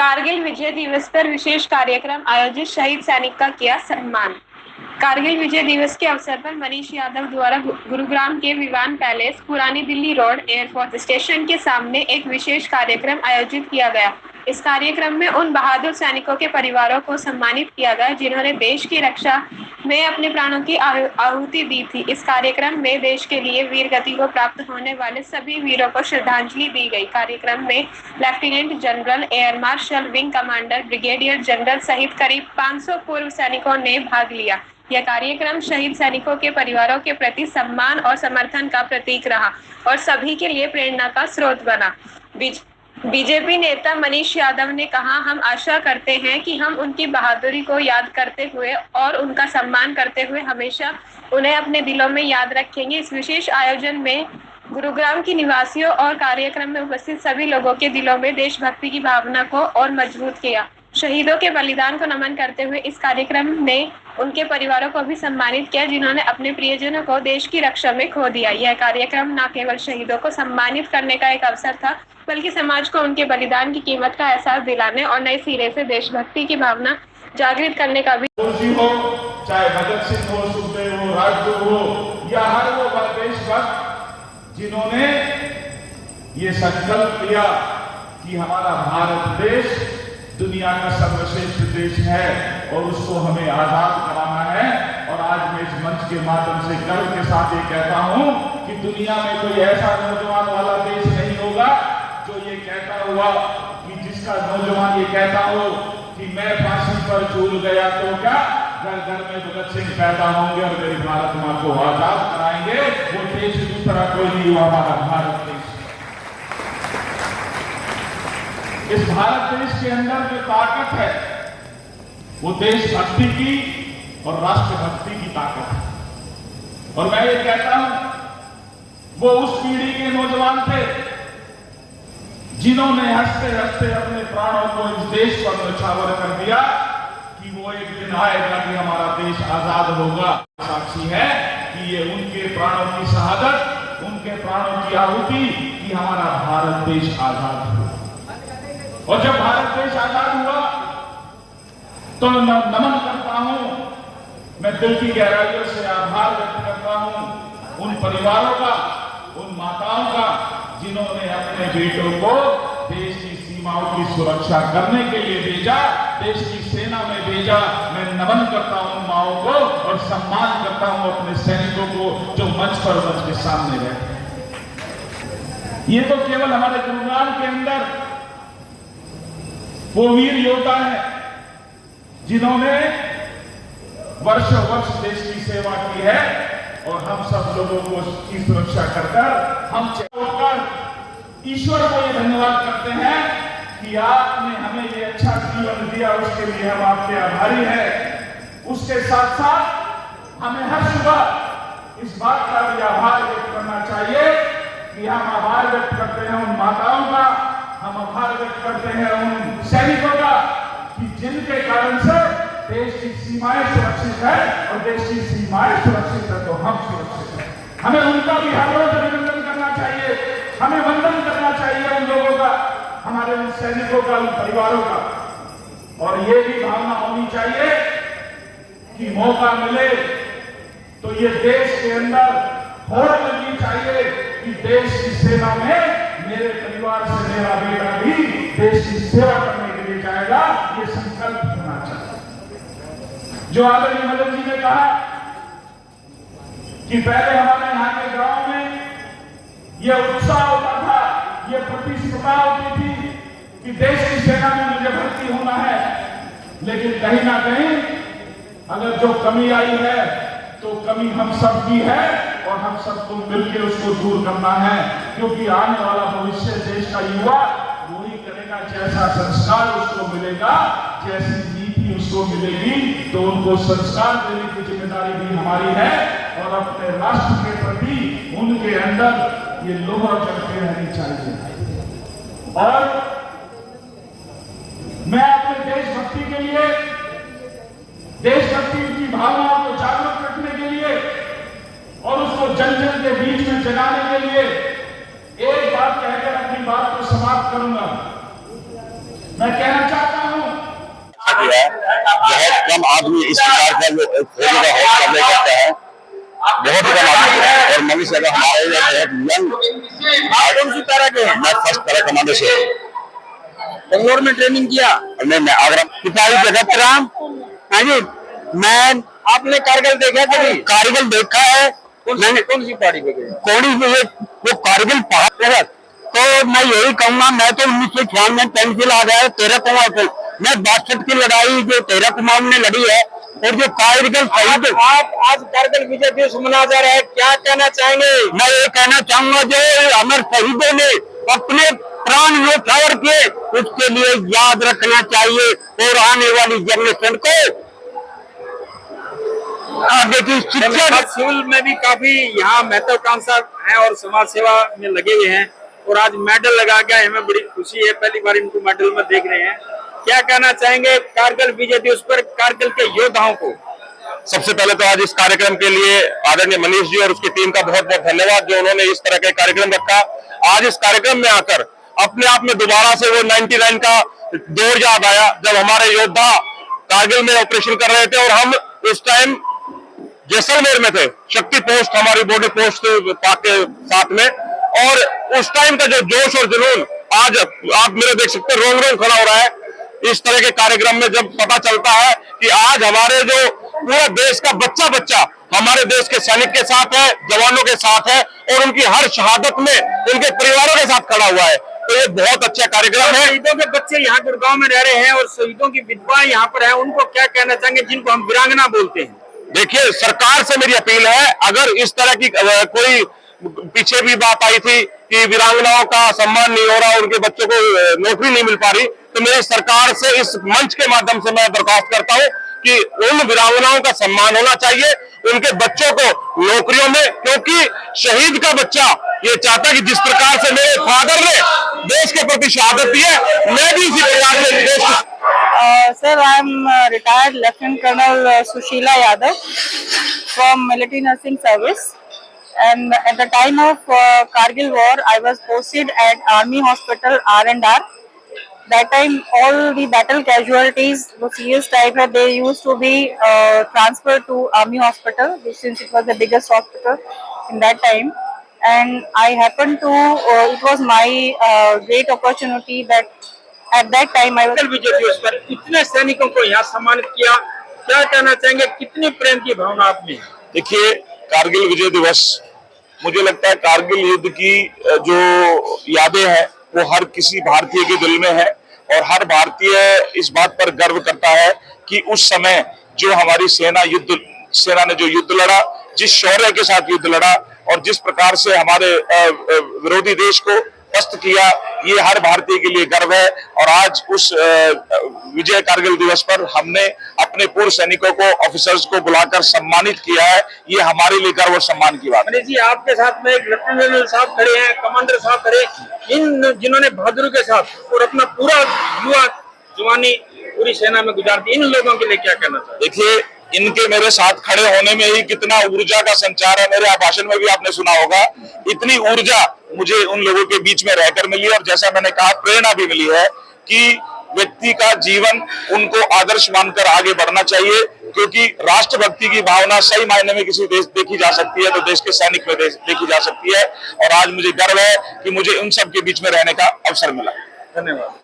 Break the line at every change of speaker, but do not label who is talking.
कारगिल विजय दिवस पर विशेष कार्यक्रम आयोजित, शहीद सैनिक का किया सम्मान। कारगिल विजय दिवस के अवसर पर मनीष यादव द्वारा गुरुग्राम के विवान पैलेस, पुरानी दिल्ली रोड, एयरफोर्स स्टेशन के सामने एक विशेष कार्यक्रम आयोजित किया गया। इस कार्यक्रम में उन बहादुर सैनिकों के परिवारों को सम्मानित किया गया जिन्होंने देश की रक्षा में अपने प्राणों की आहुति दी थी। इस कार्यक्रम में देश के लिए वीर गति को प्राप्त होने वाले सभी वीरों को श्रद्धांजलि दी गई। कार्यक्रम में lieutenant general, air marshal, wing commander, brigadier general सहित करीब 500 पूर्व सैनिकों ने भाग लिया। यह कार्यक्रम शहीद सैनिकों के परिवारों के प्रति सम्मान और समर्थन का प्रतीक रहा और सभी के लिए प्रेरणा का स्रोत बना। बीजेपी नेता मनीष यादव ने कहा, हम आशा करते हैं कि हम उनकी बहादुरी को याद करते हुए और उनका सम्मान करते हुए हमेशा उन्हें अपने दिलों में याद रखेंगे। इस विशेष आयोजन में गुरुग्राम की निवासियों और कार्यक्रम में उपस्थित सभी लोगों के दिलों में देशभक्ति की भावना को और मजबूत किया। शहीदों के बलिदान को नमन करते हुए इस कार्यक्रम ने उनके परिवारों को भी सम्मानित किया जिन्होंने अपने प्रियजनों को देश की रक्षा में खो दिया। यह कार्यक्रम न केवल शहीदों को सम्मानित करने का एक अवसर था, बल्कि समाज को उनके बलिदान की कीमत का एहसास दिलाने और नए सिरे से देशभक्ति की भावना जागृत करने का भी।
हो, चाहे भगत सिंह हो, सुखदेव हो, राजगुरु हो या हर वो देशभक्त जिन्होंने ये संकल्प लिया कि हमारा भारत देश दुनिया का सर्वश्रेष्ठ देश है और उसको हमें आजाद कराना है। और आज मैं इस मंच के माध्यम से गर्व के साथ ये कहता हूं कि दुनिया में कोई ऐसा नौजवान वाला देश नहीं होगा जो ये कहता हुआ कि जिसका नौजवान ये कहता हो कि मैं फांसी पर झूल गया तो क्या, घर घर में भगत सिंह पैदा होंगे और मेरी भारत मां को आजाद कराएंगे। वो देश दूसरा कोई नहीं हुआ, हमारा भारत देश। इस भारत देश के अंदर जो ताकत है वो देशभक्ति की और राष्ट्रभक्ति की ताकत है। और मैं ये कहता हूं वो उस पीढ़ी के नौजवान थे जिन्होंने हंसते हंसते अपने प्राणों को इस देश पर न्यौछावर कर दिया कि वो एक दिन आएगा कि हमारा देश आजाद होगा। साक्षी है कि ये उनके प्राणों की शहादत, उनके प्राणों की आहुति कि हमारा भारत देश आजाद हुआ। और जब भारत देश आजाद हुआ तो मैं नमन करता हूं, मैं दिल की गहराइयों से आभार व्यक्त करता हूं उन परिवारों का, उन माताओं का जिन्होंने अपने बेटों को देश की सीमाओं की सुरक्षा करने के लिए भेजा, देश की सेना में भेजा। मैं नमन करता हूं माओं को और सम्मान करता हूं अपने सैनिकों को जो मंच पर मंच के सामने बैठे। ये तो केवल हमारे गुरुग्राम के अंदर वो वीर योद्धा है जिन्होंने वर्षों वर्ष देश की सेवा की है और हम सब लोगों को की सुरक्षा कर हम छोड़कर ईश्वर को ये धन्यवाद करते हैं कि आपने हमें ये अच्छा जीवन दिया, उसके लिए हम आपके आभारी हैं। उसके साथ साथ हमें हर सुबह इस बात का भी आभार व्यक्त करना चाहिए कि हम आभार व्यक्त करते हैं उन माताओं का, हम आभार व्यक्त करते हैं उन सैनिकों का कि जिनके कारण से देश की सीमाएं सुरक्षित है और देश की सीमाएं सुरक्षित है तो हम सुरक्षित हैं। हमें उनका भी हर रोज अभिनंदन करना चाहिए, हमें वंदन करना चाहिए उन लोगों का, हमारे उन सैनिकों का, उन परिवारों का। और ये भी भावना होनी चाहिए कि मौका मिले तो ये देश के अंदर होड़ लगनी चाहिए कि देश की सेवा में मेरे परिवार से मेरा बेटा भी देश की सेवा करने के लिए जाएगा, ये संकल्प होना चाहिए। जो आदरणीय मदन जी ने कहा कि पहले हमारे यहाँ के गांव में यह उत्साह होता था, यह प्रतिस्पर्धा होती थी कि देश की सेना में मुझे भर्ती होना है, लेकिन कहीं ना कहीं अगर जो कमी आई है तो कमी हम सब की है और हम सबको मिलकर उसको दूर करना है। क्योंकि आने वाला भविष्य देश का युवा वही करेगा जैसा संस्कार उसको मिलेगा, जैसी नीति उसको मिलेगी, तो उनको संस्कार देने की जिम्मेदारी भी हमारी है और अपने राष्ट्र के प्रति उनके अंदर ये लोहा चढ़ते रहनी चाहिए। और मैं अपने देशभक्ति के लिए, देशभक्ति की भावनाओं को जागरूक रखने के लिए और उसको जन जन के बीच में जगाने के लिए एक बात कहकर अपनी बात को समाप्त करूंगा। मैं कहना चाहता
किया है। बहुत कम आदमी इस प्रकार का फौजी का हौसला करता है, बहुत कम आदमी है। और मनीष यादव हमारे लिए बहुत यंग, कौन सी तरह के? मैं फर्स्ट तरह कमांडो से
बंगलोर में ट्रेनिंग किया।
मैं आगरा पिताजी जगत राम। हाँ जी, मैं
आपने कारगिल देखा कभी?
कारगिल देखा है।
मैंने कौन सी पहाड़ी पे गए?
कोड़ी में वो कारगिल पहाड़ है। तो मैं यही कहूंगा, मैं तो 1996 में पेंसिल आ गया 13 कुमाऊं से। मैं 62 की लड़ाई जो 13 कुमाऊं ने लड़ी है, और जो कारगिल शहीद।
आप आज कारगिल विजय दिवस मना जा रहे हैं, क्या कहना चाहेंगे?
मैं ये कहना चाहूंगा, जो हमारे शहीदों ने अपने प्राण न्यौछावर किए, उसके लिए याद रखना चाहिए और आने वाली जनरेशन को आगे की शिक्षा।
सिविल में भी काफी यहाँ महत्वाकांक्षा है और समाज सेवा में लगे हुए हैं, और आज मेडल लगा के हमें बड़ी खुशी है, पहली बार इनको मेडल में देख रहे हैं। क्या कहना चाहेंगे कारगिल विजय दिवस पर कारगिल के योद्धाओं को?
सबसे पहले तो आज इस कार्यक्रम के लिए आदरणीय मनीष जी और उसकी टीम का बहुत बहुत धन्यवाद, जो उन्होंने इस तरह का कार्यक्रम रखा। आज इस कार्यक्रम में आकर अपने आप में दोबारा से वो 99 का दौर याद आया, जब हमारे योद्धा कारगिल में ऑपरेशन कर रहे थे और हम उस टाइम जैसलमेर में थे, शक्ति पोस्ट हमारी बॉर्डर पोस्ट पाक के साथ में। और उस टाइम का जो जोश और जुनून आज आप मेरे देख सकते हैं, रोंग रोंग खड़ा हो रहा है इस तरह के कार्यक्रम में, जब पता चलता है कि आज हमारे जो पूरा देश का बच्चा बच्चा हमारे देश के सैनिक के साथ है, जवानों के साथ है, और उनकी हर शहादत में उनके परिवारों के साथ खड़ा हुआ है। तो ये बहुत अच्छा कार्यक्रम है।
शहीदों के बच्चे यहाँ गुड़गांव में रह रहे हैं और शहीदों की विधवाएं यहाँ पर है, उनको क्या कहना चाहेंगे जिनको हम वीरांगना बोलते हैं?
देखिए, सरकार से मेरी अपील है, अगर इस तरह की कोई पीछे भी बात आई थी कि वीरांगनाओं का सम्मान नहीं हो रहा, उनके बच्चों को नौकरी नहीं मिल पा रही, तो मेरी सरकार से इस मंच के माध्यम से मैं दरख्वास्त करता हूं कि उन वीरांगनाओं का सम्मान होना चाहिए, उनके बच्चों को नौकरियों में, क्योंकि शहीद का बच्चा ये चाहता है कि जिस प्रकार से मेरे फादर ने देश के प्रति शहादत दी है, मैं भी इसी प्रकार से देश की।
Sir, I am retired Lieutenant Colonel Sushila Yadav from Military Nursing Service, and at the time of Kargil War, I was posted at Army Hospital R&R. That time, all the battle casualties, the serious type, they used to be transferred to Army Hospital, since it was the biggest hospital in that time. And I happened to, it was my great opportunity that at that time I was.
Kargil विजय दिवस पर इतने सैनिकों को यहाँ सम्मानित किया, क्या कहना चाहेंगे? कितनी प्रेम की भावना आप में?
देखिए, कारगिल विजय दिवस, मुझे लगता है कारगिल युद्ध की जो यादें हैं वो हर किसी भारतीय के दिल में है, और हर भारतीय इस बात पर गर्व करता है कि उस समय जो हमारी सेना ने जो युद्ध लड़ा, जिस शौर्य के साथ युद्ध लड़ा, और जिस प्रकार से हमारे विरोधी देश को पस्त किया, ये हर भारतीय के लिए गर्व है। और आज उस विजय कारगिल दिवस पर हमने अपने पूर्व सैनिकों को, ऑफिसर्स को बुलाकर सम्मानित किया है, ये हमारे लिए गर्व और सम्मान की बात है।
मनीष जी, आपके साथ में एक लेफ्टिनेंट जनरल साहब खड़े हैं, कमांडर साहब खड़े, इन जिन्होंने बहादुरी के साथ और अपना पूरा युवा जवानी पूरी सेना में गुजार दी, इन लोगों के लिए क्या कहना चाहिए?
देखिए, इनके मेरे साथ खड़े होने में ही कितना ऊर्जा का संचार है। मेरे भाषण में भी आपने सुना होगा, इतनी ऊर्जा मुझे उन लोगों के बीच में रहकर मिली, और जैसा मैंने कहा, प्रेरणा भी मिली है कि व्यक्ति का जीवन उनको आदर्श मानकर आगे बढ़ना चाहिए, क्योंकि राष्ट्रभक्ति की भावना सही मायने में किसी देश देखी जा सकती है तो देश के सैनिक में देखी जा सकती है। और आज मुझे गर्व है कि मुझे उन सब के बीच में रहने का अवसर मिला।
धन्यवाद।